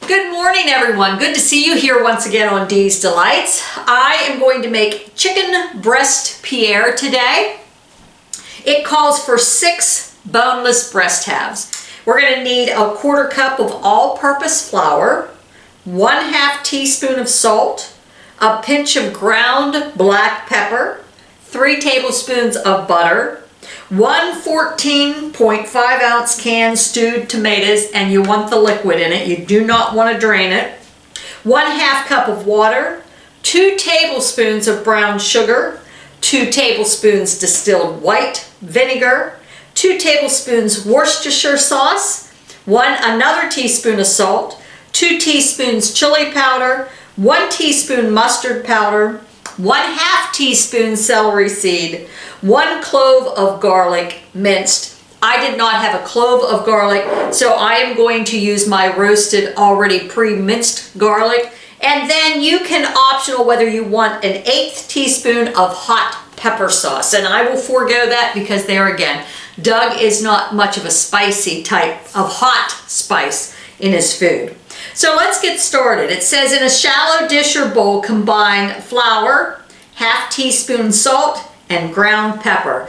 Good morning, everyone. Good to see you here once again on Dee's Delights. I am going to make chicken breast Pierre today. It calls for 6 boneless breast halves. We're going to need a 1/4 cup of all-purpose flour, 1/2 teaspoon of salt, a pinch of ground black pepper, 3 tablespoons of butter, 1 14.5 ounce can stewed tomatoes, and you want the liquid in it. You do not want to drain it. 1/2 cup of water, 2 tablespoons of brown sugar, 2 tablespoons distilled white vinegar, 2 tablespoons Worcestershire sauce, another teaspoon of salt, 2 teaspoons chili powder, 1 teaspoon mustard powder, 1/2 teaspoon celery seed, 1 clove of garlic minced. I did not have a clove of garlic, so I am going to use my roasted, already pre-minced garlic. And then you can optional whether you want an 1/8 teaspoon of hot pepper sauce. And I will forego that because there again, Doug is not much of a spicy type of hot spice in his food. So let's get started. It says in a shallow dish or bowl, combine flour, 1/2 teaspoon salt, and ground pepper.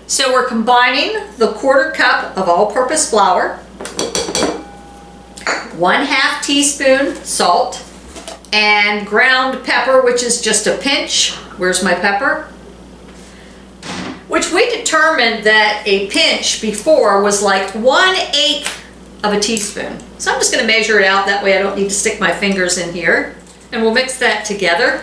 So we're combining the 1/4 cup of all-purpose flour, 1/2 teaspoon salt, and ground pepper, which is just a pinch. Where's my pepper? Which we determined that a pinch before was like 1/8 of a teaspoon. So I'm just going to measure it out, that way I don't need to stick my fingers in here. And we'll mix that together.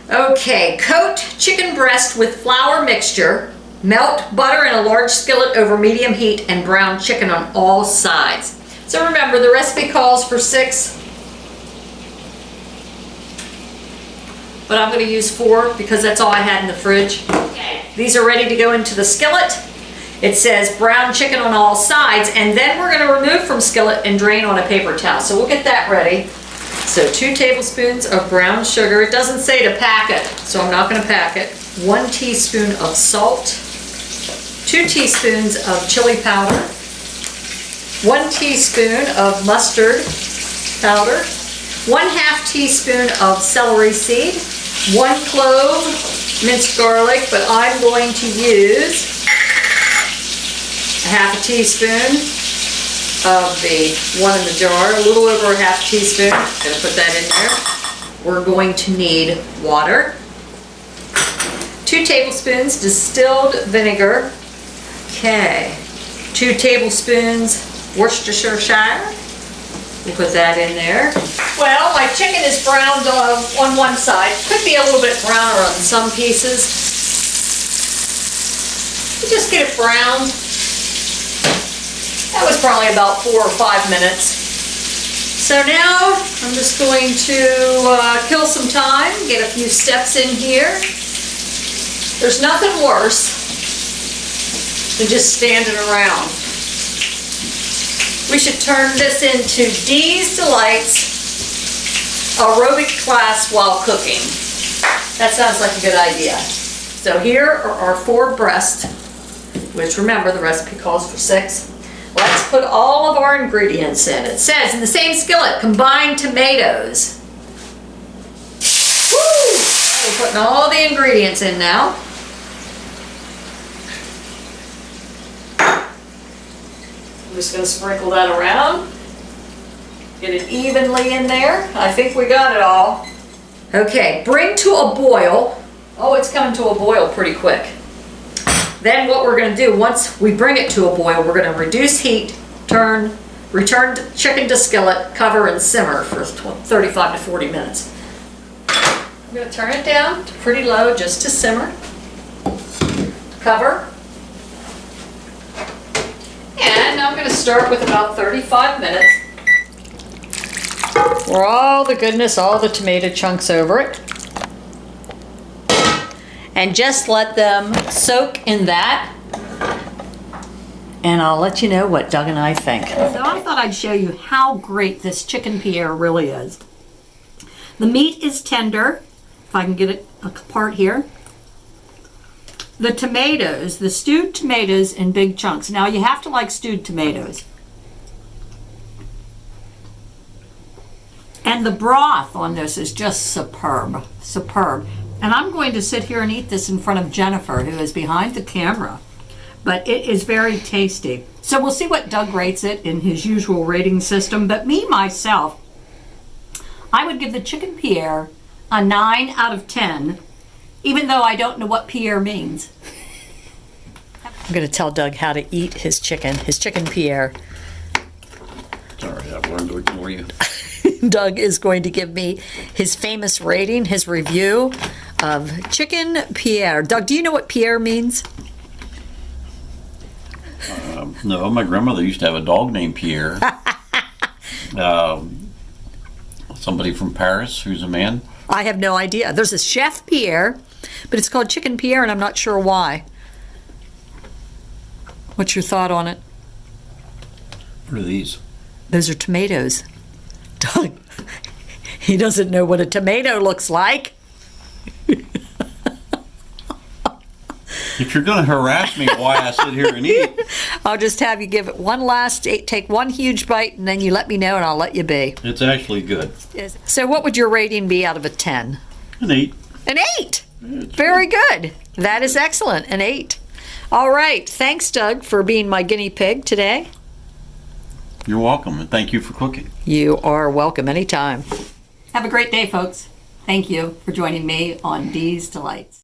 Okay, coat chicken breast with flour mixture, melt butter in a large skillet over medium heat, and brown chicken on all sides. So remember, the recipe calls for 6, but I'm going to use 4 because that's all I had in the fridge. Okay, these are ready to go into the skillet. It says brown chicken on all sides, and then we're going to remove from skillet and drain on a paper towel. So we'll get that ready. So 2 tablespoons of brown sugar. It doesn't say to pack it, so I'm not going to pack it. 1 teaspoon of salt, 2 teaspoons of chili powder, 1 teaspoon of mustard powder, 1/2 teaspoon of celery seed, 1 clove minced garlic, but I'm going to use 1/2 teaspoon of the one in the jar, a little over 1/2 teaspoon. Gonna put that in there. We're going to need water, 2 tablespoons distilled vinegar, okay, 2 tablespoons Worcestershire. We'll put that in there. Well, my chicken is browned on one side. Could be a little bit browner on some pieces. You just get it browned. That was probably about 4 or 5 minutes. So now I'm just going to kill some time, get a few steps in here. There's nothing worse than just standing around. We should turn this into Dee's Delights aerobic class while cooking. That sounds like a good idea. So here are our 4 breasts, which remember the recipe calls for 6. Let's put all of our ingredients in. It says in the same skillet, combine tomatoes. Woo! We're putting all the ingredients in now. I'm just going to sprinkle that around. Get it evenly in there. I think we got it all. Okay, bring to a boil. Oh, it's coming to a boil pretty quick. Then what we're going to do, once we bring it to a boil, we're going to reduce heat, return chicken to skillet, cover and simmer for 35 to 40 minutes. I'm going to turn it down to pretty low just to simmer. Cover. And I'm going to start with about 35 minutes. Pour all the goodness, all the tomato chunks over it. And just let them soak in that. And I'll let you know what Doug and I think. So I thought I'd show you how great this chicken Pierre really is. The meat is tender, if I can get it apart here. The tomatoes, the stewed tomatoes in big chunks. Now you have to like stewed tomatoes. And the broth on this is just superb, superb. And I'm going to sit here and eat this in front of Jennifer, who is behind the camera. But it is very tasty. So we'll see what Doug rates it in his usual rating system. But me, myself, I would give the Chicken Pierre a 9 out of 10, even though I don't know what Pierre means. I'm going to tell Doug how to eat his chicken Pierre. Sorry, I've learned to ignore you. Doug is going to give me his famous rating, his review of Chicken Pierre. Doug, do you know what Pierre means? No, my grandmother used to have a dog named Pierre. Somebody from Paris who's a man. I have no idea. There's a Chef Pierre, but it's called Chicken Pierre, and I'm not sure why. What's your thought on it? What are these? Those are tomatoes. Doug, he doesn't know what a tomato looks like. If you're going to harass me while I sit here and eat. I'll just have you give it one last, take one huge bite, and then you let me know, and I'll let you be. It's actually good. So what would your rating be out of a 10? An 8. An 8! Very good. That is excellent, an 8. All right, thanks, Doug, for being my guinea pig today. You're welcome, and thank you for cooking. You are welcome anytime. Have a great day, folks. Thank you for joining me on Dee's Delights.